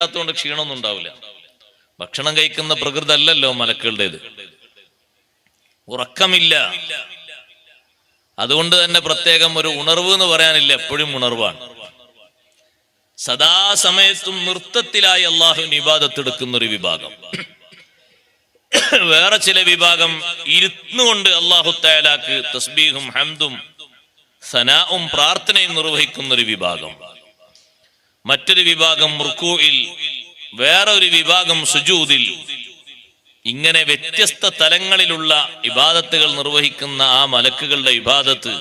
ത്തോണ്ട് ക്ഷീണമൊന്നും ഉണ്ടാവില്ല. ഭക്ഷണം കഴിക്കുന്ന പ്രകൃതി അല്ലല്ലോ മലക്കുകളുടേത്. ഉറക്കമില്ല. അതുകൊണ്ട് തന്നെ പ്രത്യേകം ഒരു ഉണർവ് എന്ന് പറയാനില്ല, എപ്പോഴും ഉണർവാണ്. സദാസമയത്തും നൃത്തത്തിലായി അള്ളാഹുവിന് ഇബാദത്ത് എടുക്കുന്ന ഒരു വിഭാഗം. വേറെ ചില വിഭാഗം ഇരുന്നുകൊണ്ട് അള്ളാഹു തആലാക്ക് തസ്ബീഹും ഹംദും സനാഉം പ്രാർത്ഥനയും നിർവഹിക്കുന്ന ഒരു വിഭാഗം. മറ്റൊരു വിഭാഗം റുകൂഇൽ, വേറെ ഒരു വിഭാഗം സുജൂദിൽ. ഇങ്ങനെ വ്യത്യസ്ത തലങ്ങളിലുള്ള ഇബാദത്തുകൾ നിർവഹിക്കുന്ന ആ മലക്കുകളുടെ ഇബാദത്ത്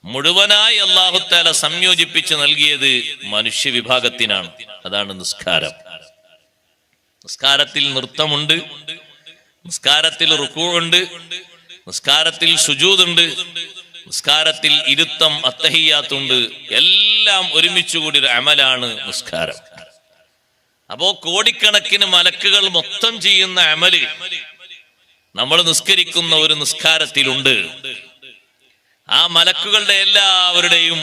മുഴുവനായി അല്ലാഹു തആല സംയോജിപ്പിച്ച് നൽകിയത് മനുഷ്യ വിഭാഗത്തിനാണ്. അതാണ് നിസ്കാരം. നിസ്കാരത്തിൽ നൃത്തമുണ്ട്, നിസ്കാരത്തിൽ റുകൂഉണ്ട്, നിസ്കാരത്തിൽ സുജൂദുണ്ട്, നിസ്കാരത്തിൽ ഇരുത്തം അത്തഹിയ്യാത്തുണ്ട്. എല്ലാം ഒരുമിച്ച് കൂടി ഒരു അമലാണ് നിസ്കാരം. അപ്പോ കോടിക്കണക്കിന് മലക്കുകൾ മൊത്തം ചെയ്യുന്ന അമല് നമ്മൾ നിസ്കരിക്കുന്ന ഒരു നിസ്കാരത്തിലുണ്ട്. ആ മലക്കുകളുടെ എല്ലാവരുടെയും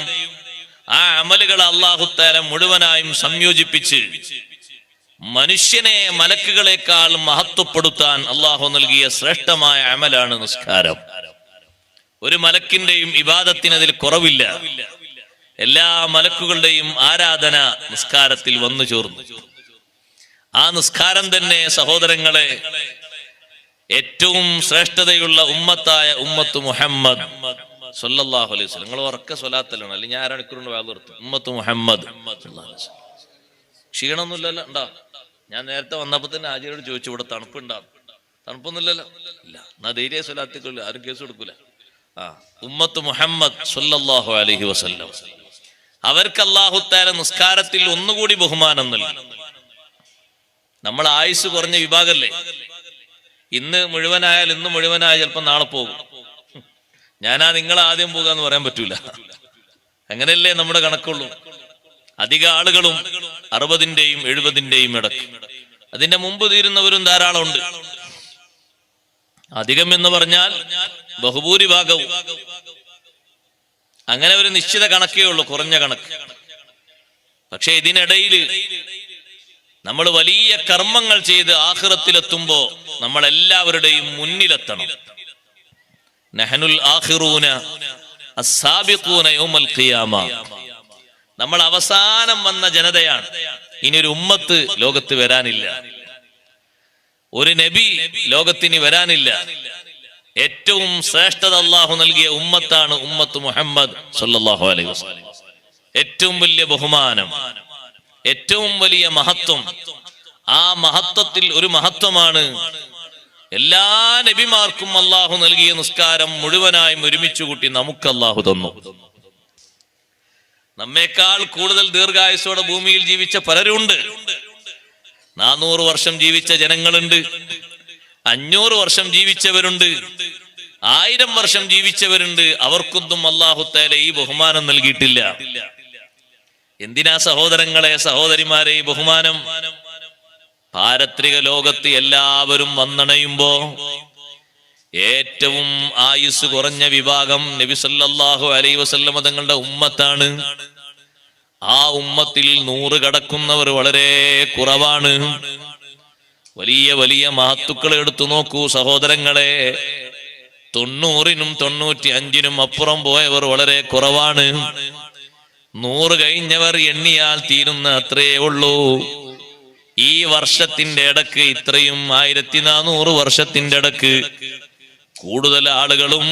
ആ അമലുകൾ അല്ലാഹു തആല മുഴുവനായും സംയോജിപ്പിച്ച് മനുഷ്യനെ മലക്കുകളെക്കാൾ മഹത്വപ്പെടുത്താൻ അല്ലാഹു നൽകിയ ശ്രേഷ്ഠമായ അമലാണ് നിസ്കാരം. ഒരു മലക്കിന്റെയും ഇബാദത്തിന് അതിൽ കുറവില്ല. എല്ലാ മലക്കുകളുടെയും ആരാധന നിസ്കാരത്തിൽ വന്നു ചേർന്നു. ആ നിസ്കാരം തന്നെ സഹോദരങ്ങളെ ഏറ്റവും ശ്രേഷ്ഠതയുള്ള ഉമ്മത്തായ ഉമ്മത്ത് മുഹമ്മദ് സല്ലല്ലാഹു അലൈഹി വസല്ലം. നിങ്ങൾ ഉറക്ക സ്വലാത്തലാണ്, അല്ലെങ്കിൽ ഞാൻ അരമണിക്കൂറിന് വേദ നിർത്തും. ഉമ്മത്ത് മുഹമ്മദ് ക്ഷീണമൊന്നുമില്ലല്ലോ ഉണ്ടാ? ഞാൻ നേരത്തെ വന്നപ്പോ തന്നെ ആചാര്യോട് ചോദിച്ചു, ഇവിടെ തണുപ്പുണ്ടാവും? തണുപ്പൊന്നുമില്ലല്ലോ. ഇല്ല, എന്നാ ധൈര്യ സ്വലാത്തിക്കുള്ളൂ, ആരും കേസ് കൊടുക്കൂല. ഉമ്മത്ത് മുഹമ്മദ് സല്ലല്ലാഹു അലൈഹി വസല്ലം അവർക്ക് അല്ലാഹു തആല നിസ്കാരത്തിൽ ഒന്നുകൂടി ബഹുമാനം നൽകി. നമ്മൾ ആയുസ് കുറഞ്ഞ വിഭാഗല്ലേ. ഇന്ന് മുഴുവനായാൽ ഇന്ന് മുഴുവനായാൽ ചിലപ്പോൾ നാളെ പോകും. ഞാനാ നിങ്ങൾ ആദ്യം പോകാന്ന് പറയാൻ പറ്റൂല. അങ്ങനെയല്ലേ നമ്മുടെ കണക്കുള്ളൂ. അധിക ആളുകളും 60-ന്റെയും 70-ന്റെയും ഇടയ്ക്ക്. അതിന്റെ മുമ്പ് തീരുന്നവരും ധാരാളം ഉണ്ട്. അധികം എന്ന് പറഞ്ഞാൽ ബഹുഭൂരിഭാഗവും. അങ്ങനെ ഒരു നിശ്ചിത കണക്കേ ഉള്ളൂ, കുറഞ്ഞ കണക്ക്. പക്ഷെ ഇതിനിടയിൽ നമ്മൾ വലിയ കർമ്മങ്ങൾ ചെയ്ത് ആഖിറത്തിലെത്തുമ്പോ നമ്മൾ എല്ലാവരുടെയും മുന്നിലെത്തണം. നഹ്നുൽ ആഖിറൂന അസ്സാബിഖൂന യൗമൽ ഖിയാമ. നമ്മൾ അവസാനം വന്ന ജനതയാണ്. ഇനി ഒരു ഉമ്മത്ത് ലോകത്ത് വരാനില്ല, ഒരു നബി ലോകത്തിന് വരാനില്ല. ഏറ്റവും ശ്രേഷ്ഠത അല്ലാഹു നൽകിയ ഉമ്മത്താണ് ഉമ്മത്ത് മുഹമ്മദ് സല്ലല്ലാഹു അലൈഹി വസല്ലം. ഏറ്റവും വലിയ ബഹുമാനം, ഏറ്റവും വലിയ മഹത്വം. ആ മഹത്വത്തിൽ ഒരു മഹത്വമാണ് എല്ലാ നബിമാർക്കും അല്ലാഹു നൽകിയ നിസ്കാരം മുഴുവനായും ഒരുമിച്ച് കൂട്ടി നമുക്ക് അല്ലാഹു തന്നു. നമ്മേക്കാൾ കൂടുതൽ ദീർഘായുസോടെ ഭൂമിയിൽ ജീവിച്ച പലരുണ്ട്. 400 വർഷം ജീവിച്ച ജനങ്ങളുണ്ട്, 500 വർഷം ജീവിച്ചവരുണ്ട്, 1000 വർഷം ജീവിച്ചവരുണ്ട്. അവർക്കൊന്നും അല്ലാഹു തആല ഈ ബഹുമാനം നൽകിയിട്ടില്ല. എന്തിനാ സഹോദരങ്ങളെ, സഹോദരിമാരെ ഈ ബഹുമാനം? പാരത്രിക ലോകത്ത് എല്ലാവരും വന്നണയുമ്പോ ഏറ്റവും ആയുസ് കുറഞ്ഞ വിഭാഗം നബി സല്ലല്ലാഹു അലൈഹി വസല്ലം തങ്ങളുടെ ഉമ്മത്താണ്. ആ ഉമ്മത്തിൽ 100 കടക്കുന്നവർ വളരെ കുറവാണ്. വലിയ വലിയ മഹത്തുക്കൾ എടുത്തു നോക്കൂ സഹോദരങ്ങളെ. 90-നും 95-നും അപ്പുറം പോയവർ വളരെ കുറവാണ്. 100 കഴിഞ്ഞവർ എണ്ണിയാൽ തീരുന്ന അത്രയേ ഉള്ളൂ. ഈ വർഷത്തിന്റെ ഇടക്ക്, ഇത്രയും 1400 വർഷത്തിന്റെ ഇടക്ക് കൂടുതൽ ആളുകളും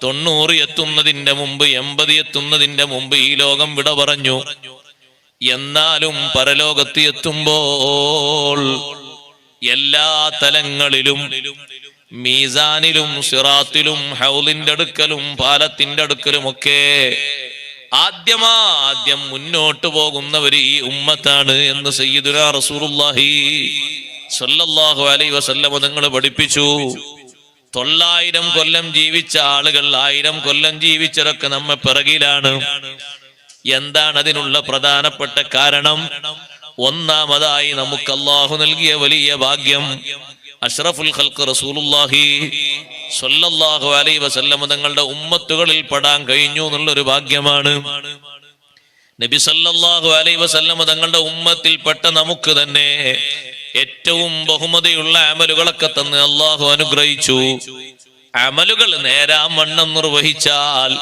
90 എത്തുന്നതിന്റെ മുമ്പ്, 80 എത്തുന്നതിന്റെ മുമ്പ് ഈ ലോകം വിട പറഞ്ഞു. എന്നാലും പരലോകത്ത് എത്തുമ്പോൾ എല്ലാ തലങ്ങളിലും, മീസാനിലും, സിറാത്തിലും, ഹൗലിന്റെ അടുക്കലും, പാലത്തിന്റെ അടുക്കലും ഒക്കെ ആദ്യം മുന്നോട്ട് പോകുന്നവർ ഈ ഉമ്മത്താണ് എന്ന് സയ്യിദുനാ റസൂലുള്ളാഹി സ്വല്ലല്ലാഹു അലൈഹി വസല്ലം തങ്ങൾ പഠിപ്പിച്ചു. 900 കൊല്ലം ജീവിച്ച ആളുകൾ, 1000 കൊല്ലം ജീവിച്ചവരൊക്കെ നമ്മെ പിറകിലാണ്. എന്താണ് അതിനുള്ള പ്രധാനപ്പെട്ട കാരണം? ഒന്നാമതായി നമുക്ക് അല്ലാഹു നൽകിയ വലിയ ഭാഗ്യം അഷ്റഫുൽ ഖൽഖ് റസൂലുള്ളാഹി സ്വല്ലല്ലാഹു അലൈഹി വസല്ലം തങ്ങളുടെ ഉമ്മത്തുകളിൽ പെടാൻ കഴിഞ്ഞു എന്നുള്ളൊരു ഭാഗ്യമാണ്. നബി സല്ലല്ലാഹു അലൈഹി വസല്ലം തങ്ങളുടെ ഉമ്മത്തിൽപ്പെട്ട നമുക്ക് തന്നെ ഏറ്റവും ബഹുമതിയുള്ള അമലുകളൊക്കെ തന്ന് അള്ളാഹു അനുഗ്രഹിച്ചു. അമലുകൾ നേരാം വണ്ണം നിർവഹിച്ചാൽ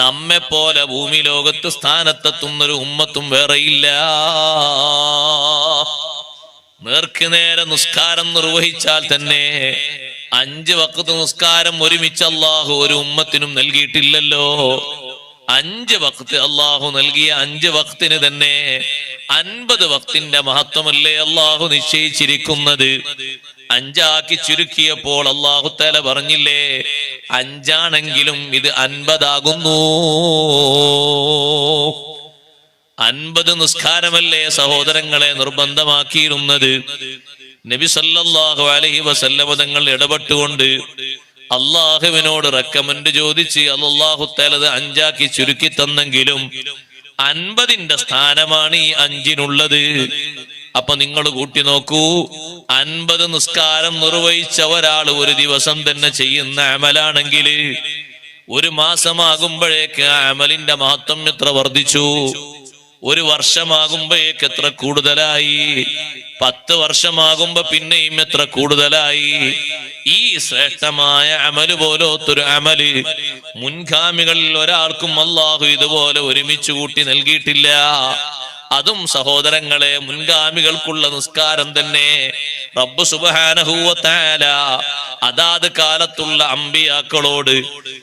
നമ്മെ പോലെ ഭൂമി ലോകത്ത് സ്ഥാനത്തെത്തുന്നൊരു ഉമ്മത്തും വേറെയില്ല. നേർക്ക് നേരെ നിസ്കാരം നിർവഹിച്ചാൽ തന്നെ 5 വഖ്ത് നിസ്കാരം ഒരുമിച്ച് അള്ളാഹു ഒരു ഉമ്മത്തിനും നൽകിയിട്ടില്ലല്ലോ. 5 വഖ്ത് അള്ളാഹു നൽകിയ 5 വഖ്തിന് തന്നെ 50 വഖ്തിന്റെ മഹത്വമല്ലേ അള്ളാഹു നിശ്ചയിച്ചിരിക്കുന്നത്. 5 ആക്കി ചുരുക്കിയപ്പോൾ അള്ളാഹു തആല പറഞ്ഞില്ലേ, 5 ആണെങ്കിലും ഇത് 50 ആകുന്നു. 50 നിസ്കാരമല്ലേ സഹോദരങ്ങളെ നിർബന്ധമാക്കിയിരുന്നത്. നബി സല്ലല്ലാഹു അലൈഹി വസല്ലം തങ്ങൾ ഇടപെട്ടുകൊണ്ട് അള്ളാഹുവിനോട് റെക്കമെൻഡ് ചോദിച്ച് അല്ലാഹു തആല 5 ആക്കി ചുരുക്കി തന്നെങ്കിലും 50ന്റെ സ്ഥാനമാണ് ഈ 5-നുള്ളത്. അപ്പൊ നിങ്ങൾ കൂട്ടി നോക്കൂ, 50 നിസ്കാരം നിർവഹിച്ച ഒരാൾ ഒരു ദിവസം തന്നെ ചെയ്യുന്ന അമലാണെങ്കിൽ 1 മാസമാകുമ്പോഴേക്ക് ആ അമലിന്റെ മഹത്വം എത്ര വർദ്ധിച്ചു. 1 വർഷമാകുമ്പോഴേക്ക് എത്ര കൂടുതലായി. 10 വർഷമാകുമ്പോ പിന്നെയും എത്ര കൂടുതലായി. ഈ ശ്രേഷ്ഠമായ അമല് പോലത്തൊരു അമല് മുൻഗാമികളിൽ ഒരാൾക്കും അല്ലാഹു ഇതുപോലെ ഒരുമിച്ച് കൂട്ടി നൽകിയിട്ടില്ല. അതും സഹോദരങ്ങളെ മുൻഗാമികൾക്കുള്ള നിസ്കാരം തന്നെ റബ്ബ് സുബ്ഹാനഹു വ തആല അതാത് കാലത്തുള്ള അമ്പിയാക്കളോട്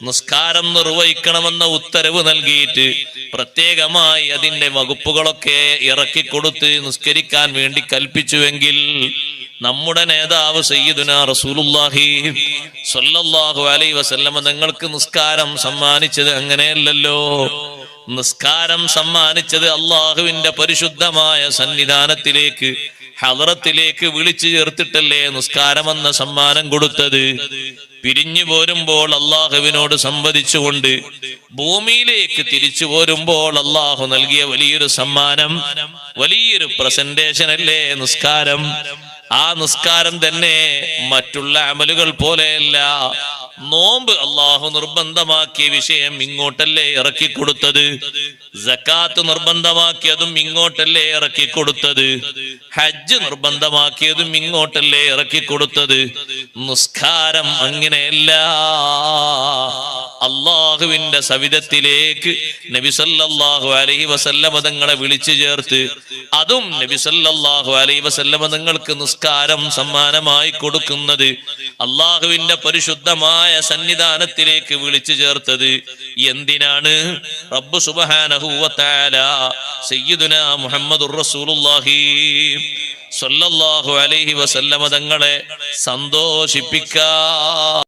നിസ്കാരം നിർവഹിക്കണമെന്ന ഉത്തരവ് നൽകിയിട്ട് പ്രത്യേകമായി അതിന്റെ വകുപ്പുകളൊക്കെ ഇറക്കിക്കൊടുത്ത് നിസ്കരിക്കാൻ വേണ്ടി കൽപ്പിച്ചുവെങ്കിൽ നമ്മുടെ നേതാവ് സയ്യിദുനാ റസൂലുള്ളാഹി സ്വല്ലല്ലാഹു അലൈഹി വസല്ലം തങ്ങൾക്ക് നിസ്കാരം സമ്മാനിച്ചത് അങ്ങനെയല്ലല്ലോ. നിസ്കാരം സമ്മാനിച്ചത് അള്ളാഹുവിന്റെ പരിശുദ്ധമായ സന്നിധാനത്തിലേക്ക് ഹളറത്തിലേക്ക് വിളിച്ചു ചേർത്തിട്ടല്ലേ നിസ്കാരമെന്ന സമ്മാനം കൊടുത്തത്. പിരിഞ്ഞു പോരുമ്പോൾ അള്ളാഹുവിനോട് സംവദിച്ചുകൊണ്ട് ഭൂമിയിലേക്ക് തിരിച്ചു പോരുമ്പോൾ അള്ളാഹു നൽകിയ വലിയൊരു സമ്മാനം, വലിയൊരു പ്രസന്റേഷൻ അല്ലേ നിസ്കാരം. ആ നിസ്കാരം തന്നെ മറ്റുള്ള അമലുകൾ പോലെയല്ല. നോമ്പ് അള്ളാഹു നിർബന്ധമാക്കിയ വിഷയം ഇങ്ങോട്ടല്ലേ ഇറക്കിക്കൊടുത്തത്. സക്കാത്ത് നിർബന്ധമാക്കിയതും ഇങ്ങോട്ടല്ലേ ഇറക്കിക്കൊടുത്തത്. ഹജ്ജ് നിർബന്ധമാക്കിയതും ഇങ്ങോട്ടല്ലേ ഇറക്കിക്കൊടുത്തത്. നിസ്കാരം അങ്ങനെയല്ല. അള്ളാഹുവിന്റെ സവിധത്തിലേക്ക് നബി സല്ലല്ലാഹു അലൈഹി വസല്ലം തങ്ങളെ വിളിച്ചു ചേർത്ത് അതും നബി സല്ലല്ലാഹു അലൈഹി വസല്ലം തങ്ങൾക്ക് നിസ്കാരം സമ്മാനമായി കൊടുക്കുന്നത് അള്ളാഹുവിന്റെ പരിശുദ്ധമായ സന്നിധാനത്തിലേക്ക് വിളിച്ചു ചേർത്തത് എന്തിനാണ്? റബ്ബ് സുബ്ഹാനഹു വ തആല സയ്യിദുനാ മുഹമ്മദുർ റസൂലുള്ളാഹി സ്വല്ലല്ലാഹു അലൈഹി വസല്ലം തങ്ങളെ സന്തോഷിപ്പിക്കാൻ.